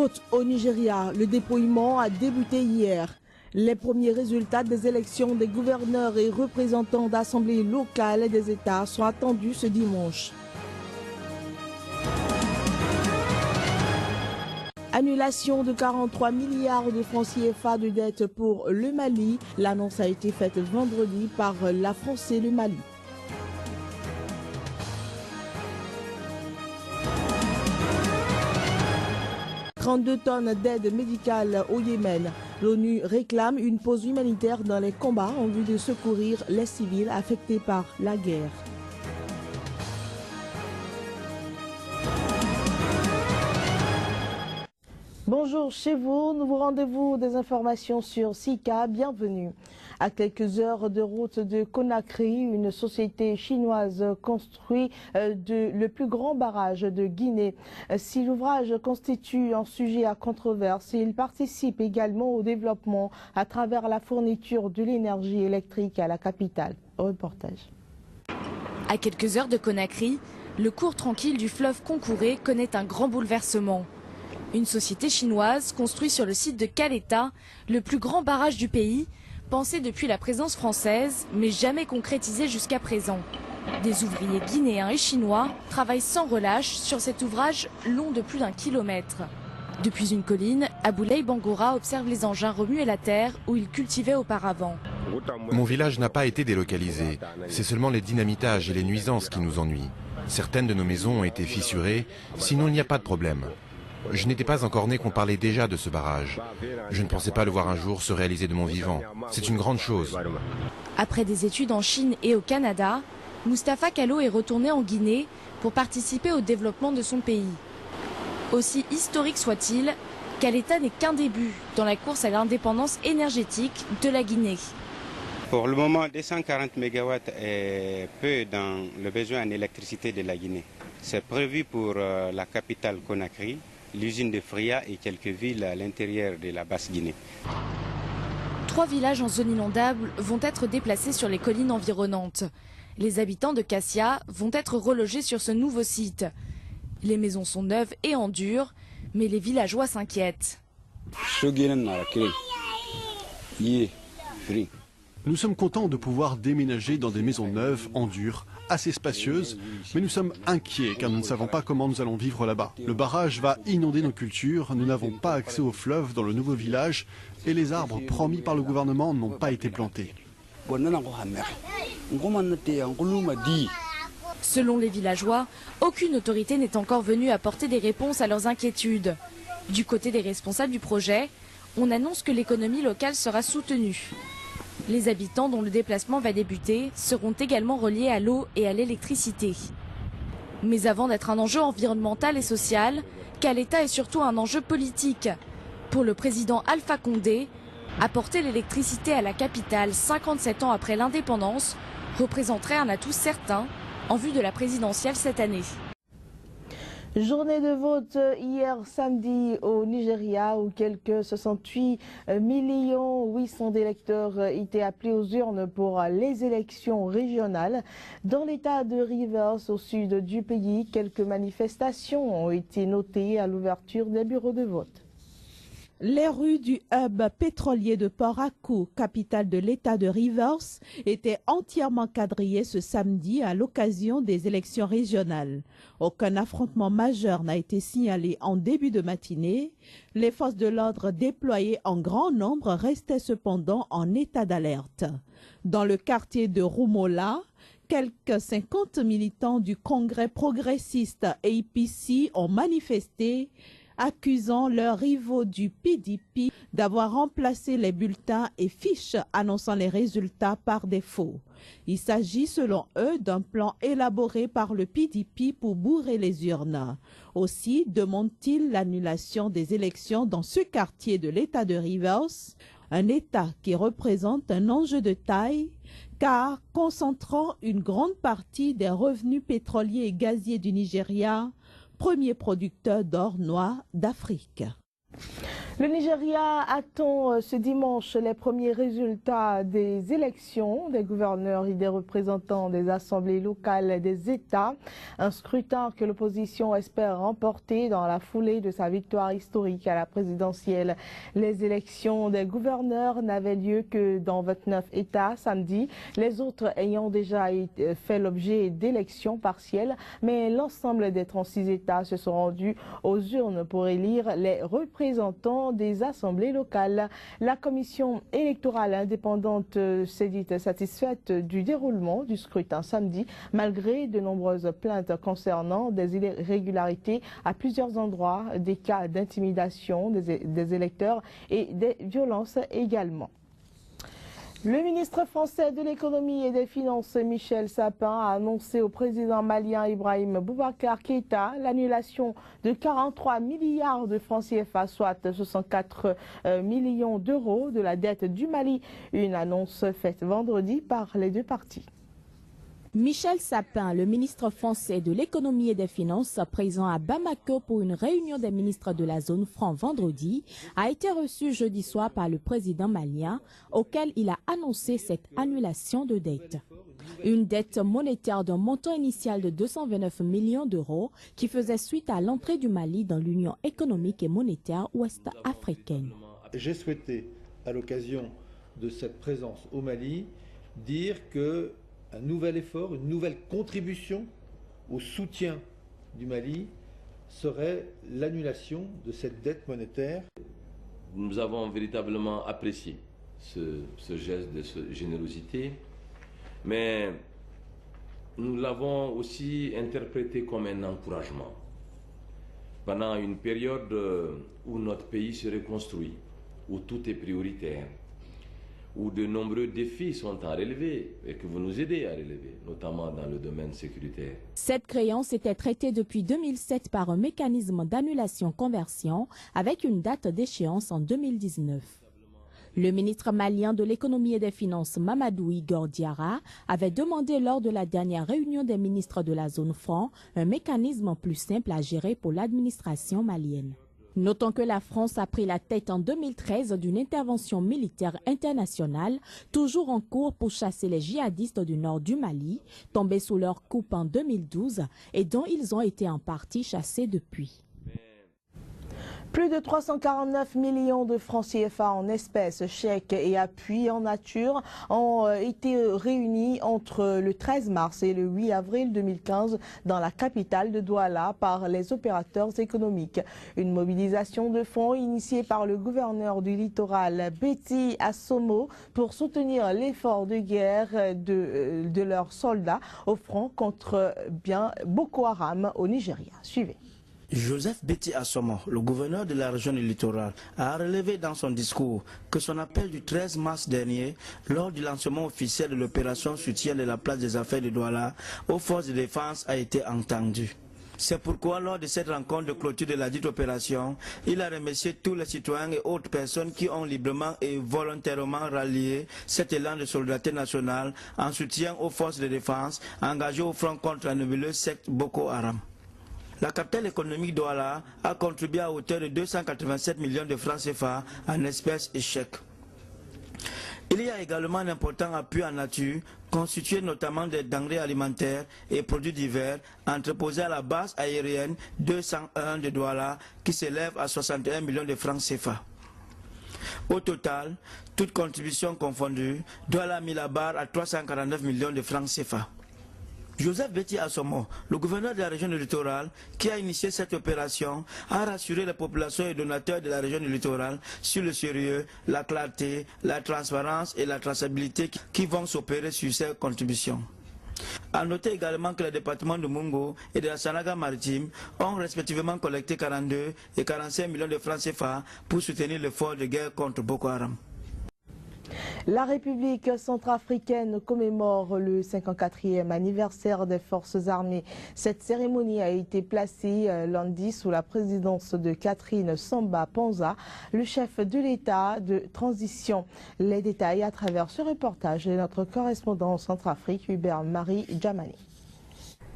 Vote au Nigeria. Le dépouillement a débuté hier. Les premiers résultats des élections des gouverneurs et représentants d'assemblées locales et des États sont attendus ce dimanche. Annulation de 43 milliards de francs CFA de dette pour le Mali. L'annonce a été faite vendredi par la France et le Mali. « 32 tonnes d'aide médicale au Yémen. L'ONU réclame une pause humanitaire dans les combats en vue de secourir les civils affectés par la guerre. Bonjour chez vous, nouveau rendez-vous des informations sur Sika, bienvenue. À quelques heures de route de Conakry, une société chinoise construit le plus grand barrage de Guinée. Si l'ouvrage constitue un sujet à controverse, il participe également au développement à travers la fourniture de l'énergie électrique à la capitale. Reportage. À quelques heures de Conakry, le cours tranquille du fleuve Concouré connaît un grand bouleversement. Une société chinoise construit sur le site de Caleta, le plus grand barrage du pays, pensé depuis la présence française, mais jamais concrétisé jusqu'à présent. Des ouvriers guinéens et chinois travaillent sans relâche sur cet ouvrage long de plus d'1 kilomètre. Depuis une colline, Aboulaye Bangora observe les engins remuer la terre où il cultivait auparavant. Mon village n'a pas été délocalisé. C'est seulement les dynamitages et les nuisances qui nous ennuient. Certaines de nos maisons ont été fissurées, sinon il n'y a pas de problème. Je n'étais pas encore né qu'on parlait déjà de ce barrage. Je ne pensais pas le voir un jour se réaliser de mon vivant. C'est une grande chose. Après des études en Chine et au Canada, Moustapha Kallo est retourné en Guinée pour participer au développement de son pays. Aussi historique soit-il, Caleta n'est qu'un début dans la course à l'indépendance énergétique de la Guinée. Pour le moment, 240 MW est peu dans le besoin en électricité de la Guinée. C'est prévu pour la capitale Conakry, l'usine de Fria et quelques villes à l'intérieur de la Basse-Guinée. 3 villages en zone inondable vont être déplacés sur les collines environnantes. Les habitants de Kassia vont être relogés sur ce nouveau site. Les maisons sont neuves et en dur, mais les villageois s'inquiètent. Nous sommes contents de pouvoir déménager dans des maisons neuves, en dur, assez spacieuses, mais nous sommes inquiets car nous ne savons pas comment nous allons vivre là-bas. Le barrage va inonder nos cultures, nous n'avons pas accès au fleuve dans le nouveau village et les arbres promis par le gouvernement n'ont pas été plantés. Selon les villageois, aucune autorité n'est encore venue apporter des réponses à leurs inquiétudes. Du côté des responsables du projet, on annonce que l'économie locale sera soutenue. Les habitants dont le déplacement va débuter seront également reliés à l'eau et à l'électricité. Mais avant d'être un enjeu environnemental et social, Caleta est surtout un enjeu politique. Pour le président Alpha Condé, apporter l'électricité à la capitale 57 ans après l'indépendance représenterait un atout certain en vue de la présidentielle cette année. Journée de vote hier samedi au Nigeria où quelques 68 800 000 d'électeurs étaient appelés aux urnes pour les élections régionales. Dans l'état de Rivers, au sud du pays, quelques manifestations ont été notées à l'ouverture des bureaux de vote. Les rues du hub pétrolier de Port Harcourt, capitale de l'état de Rivers, étaient entièrement quadrillées ce samedi à l'occasion des élections régionales. Aucun affrontement majeur n'a été signalé en début de matinée. Les forces de l'ordre déployées en grand nombre restaient cependant en état d'alerte. Dans le quartier de Rumola, quelques 50 militants du Congrès progressiste APC ont manifesté, accusant leurs rivaux du PDP d'avoir remplacé les bulletins et fiches annonçant les résultats par défaut. Il s'agit selon eux d'un plan élaboré par le PDP pour bourrer les urnes. Aussi demandent-ils l'annulation des élections dans ce quartier de l'État de Rivers, un État qui représente un enjeu de taille car concentrant une grande partie des revenus pétroliers et gaziers du Nigeria, premier producteur d'or noir d'Afrique. Le Nigeria attend ce dimanche les premiers résultats des élections des gouverneurs et des représentants des assemblées locales des États. Un scrutin que l'opposition espère remporter dans la foulée de sa victoire historique à la présidentielle. Les élections des gouverneurs n'avaient lieu que dans 29 États samedi, les autres ayant déjà fait l'objet d'élections partielles. Mais l'ensemble des 36 États se sont rendus aux urnes pour élire les représentants des assemblées locales. La commission électorale indépendante s'est dite satisfaite du déroulement du scrutin samedi, malgré de nombreuses plaintes concernant des irrégularités à plusieurs endroits, des cas d'intimidation des électeurs et des violences également. Le ministre français de l'économie et des finances, Michel Sapin, a annoncé au président malien Ibrahim Boubacar Keïta l'annulation de 43 milliards de francs CFA, soit 64 millions d'euros de la dette du Mali. Une annonce faite vendredi par les deux parties. Michel Sapin, le ministre français de l'économie et des finances, présent à Bamako pour une réunion des ministres de la zone franc vendredi, a été reçu jeudi soir par le président malien, auquel il a annoncé cette annulation de dette. Une dette monétaire d'un montant initial de 229 millions d'euros qui faisait suite à l'entrée du Mali dans l'Union économique et monétaire ouest-africaine. J'ai souhaité, à l'occasion de cette présence au Mali, dire que un nouvel effort, une nouvelle contribution au soutien du Mali serait l'annulation de cette dette monétaire. Nous avons véritablement apprécié ce geste de générosité, mais nous l'avons aussi interprété comme un encouragement. Pendant une période où notre pays se reconstruit, où tout est prioritaire, où de nombreux défis sont à relever et que vous nous aidez à relever, notamment dans le domaine sécuritaire. Cette créance était traitée depuis 2007 par un mécanisme d'annulation-conversion avec une date d'échéance en 2019. Le ministre malien de l'économie et des finances, Mamadou Igor Diarra, avait demandé lors de la dernière réunion des ministres de la zone franc un mécanisme plus simple à gérer pour l'administration malienne. Notons que la France a pris la tête en 2013 d'une intervention militaire internationale, toujours en cours pour chasser les djihadistes du nord du Mali, tombés sous leur coupe en 2012 et dont ils ont été en partie chassés depuis. Plus de 349 millions de francs CFA en espèces, chèques et appuis en nature ont été réunis entre le 13 mars et le 8 avril 2015 dans la capitale de Douala par les opérateurs économiques. Une mobilisation de fonds initiée par le gouverneur du littoral, Betty Assomo, pour soutenir l'effort de guerre de leurs soldats au front contre Boko Haram au Nigeria. Suivez. Joseph Betty Assomo, le gouverneur de la région du littoral, a relevé dans son discours que son appel du 13 mars dernier, lors du lancement officiel de l'opération soutien de la place des affaires de Douala aux forces de défense, a été entendu. C'est pourquoi, lors de cette rencontre de clôture de la dite opération, il a remercié tous les citoyens et autres personnes qui ont librement et volontairement rallié cet élan de solidarité nationale en soutien aux forces de défense engagées au front contre la nébuleuse secte Boko Haram. La capitale économique Douala a contribué à hauteur de 287 millions de francs CFA en espèces et chèques. Il y a également un important appui en nature, constitué notamment des denrées alimentaires et produits divers, entreposés à la base aérienne 201 de Douala, qui s'élève à 61 millions de francs CFA. Au total, toutes contributions confondues, Douala a mis la barre à 349 millions de francs CFA. Joseph Betty Assomo, le gouverneur de la région du littoral, qui a initié cette opération, a rassuré les populations et donateurs de la région du littoral sur le sérieux, la clarté, la transparence et la traçabilité qui vont s'opérer sur ces contributions. A noter également que les départements de Mungo et de la Sanaga maritime ont respectivement collecté 42 et 45 millions de francs CFA pour soutenir l'effort de guerre contre Boko Haram. La République centrafricaine commémore le 54e anniversaire des forces armées. Cette cérémonie a été placée lundi sous la présidence de Catherine Samba Panza, le chef de l'État de transition. Les détails à travers ce reportage de notre correspondant en Centrafrique, Hubert-Marie Djamani.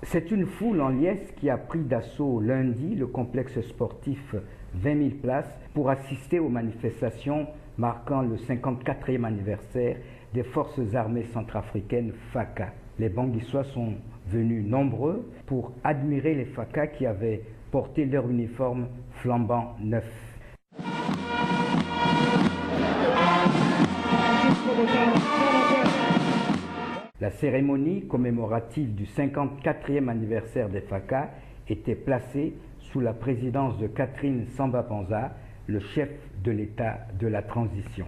C'est une foule en liesse qui a pris d'assaut lundi le complexe sportif 20 000 places pour assister aux manifestations marquant le 54e anniversaire des forces armées centrafricaines FACA. Les Banguissois sont venus nombreux pour admirer les FACA qui avaient porté leur uniforme flambant neuf. La cérémonie commémorative du 54e anniversaire des FACA était placée sous la présidence de Catherine Samba-Panza, le chef de l'État de la transition.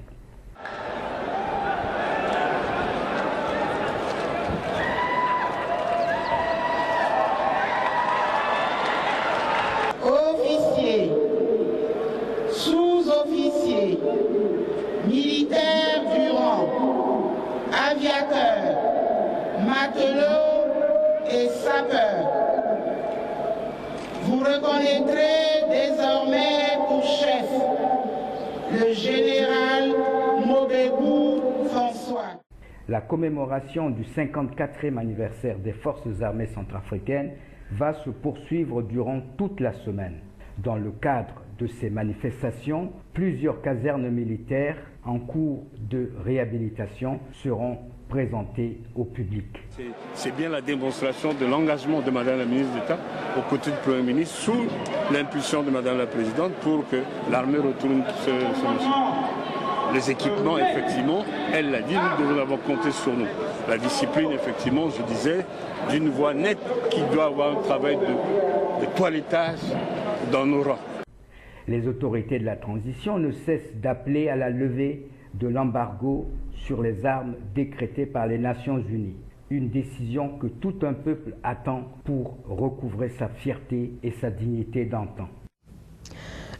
Officiers, sous-officiers, militaires du rang, aviateurs, matelots et sapeurs. Vous reconnaîtrez désormais pour chef le général Mobébou François. La commémoration du 54e anniversaire des forces armées centrafricaines va se poursuivre durant toute la semaine. Dans le cadre de ces manifestations, plusieurs casernes militaires en cours de réhabilitation seront présentées au public. C'est bien la démonstration de l'engagement de Madame la ministre d'État aux côtés du Premier ministre sous l'impulsion de Madame la Présidente pour que l'armée retourne les équipements, effectivement, elle l'a dit, nous devons avoir compté sur nous. La discipline, effectivement, je disais, d'une voix nette qui doit avoir un travail de toilettage dans nos rangs. Les autorités de la transition ne cessent d'appeler à la levée de l'embargo sur les armes décrété par les Nations Unies. Une décision que tout un peuple attend pour recouvrer sa fierté et sa dignité d'antan.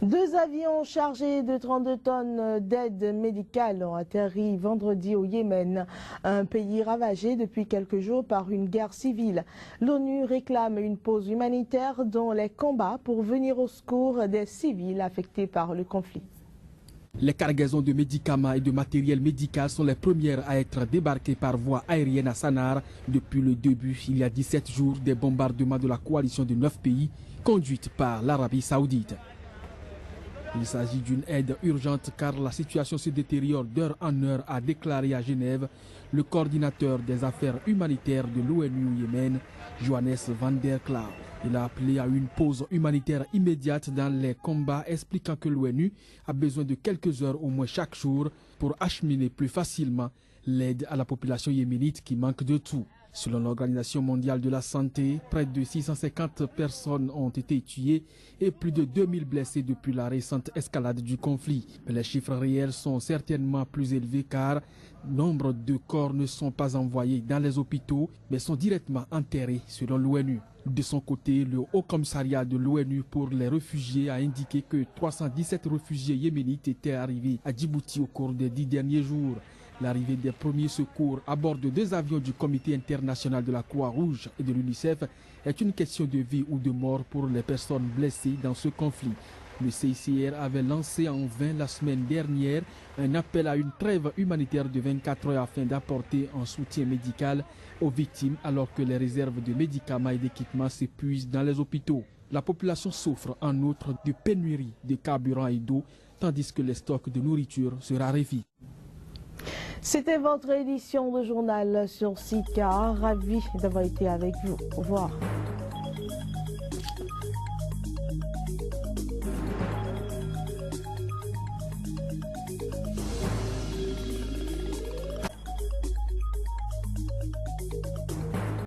2 avions chargés de 32 tonnes d'aide médicale ont atterri vendredi au Yémen, un pays ravagé depuis quelques jours par une guerre civile. L'ONU réclame une pause humanitaire dans les combats pour venir au secours des civils affectés par le conflit. Les cargaisons de médicaments et de matériel médical sont les premières à être débarquées par voie aérienne à Sannar depuis le début, il y a 17 jours, des bombardements de la coalition de 9 pays conduite par l'Arabie Saoudite. Il s'agit d'une aide urgente car la situation se détériore d'heure en heure, a déclaré à Genève le coordinateur des affaires humanitaires de l'ONU au Yémen, Johannes van der Klaar. Il a appelé à une pause humanitaire immédiate dans les combats, expliquant que l'ONU a besoin de quelques heures au moins chaque jour pour acheminer plus facilement l'aide à la population yéménite qui manque de tout. Selon l'Organisation mondiale de la santé, près de 650 personnes ont été tuées et plus de 2000 blessés depuis la récente escalade du conflit. Mais les chiffres réels sont certainement plus élevés car nombre de corps ne sont pas envoyés dans les hôpitaux mais sont directement enterrés selon l'ONU. De son côté, le Haut Commissariat de l'ONU pour les réfugiés a indiqué que 317 réfugiés yéménites étaient arrivés à Djibouti au cours des 10 derniers jours. L'arrivée des premiers secours à bord de 2 avions du Comité international de la Croix-Rouge et de l'UNICEF est une question de vie ou de mort pour les personnes blessées dans ce conflit. Le CICR avait lancé en vain la semaine dernière un appel à une trêve humanitaire de 24 heures afin d'apporter un soutien médical aux victimes alors que les réserves de médicaments et d'équipements s'épuisent dans les hôpitaux. La population souffre en outre de pénurie de carburant et d'eau tandis que les stocks de nourriture se raréfient. C'était votre édition de journal sur Sika. Ravi d'avoir été avec vous. Au revoir.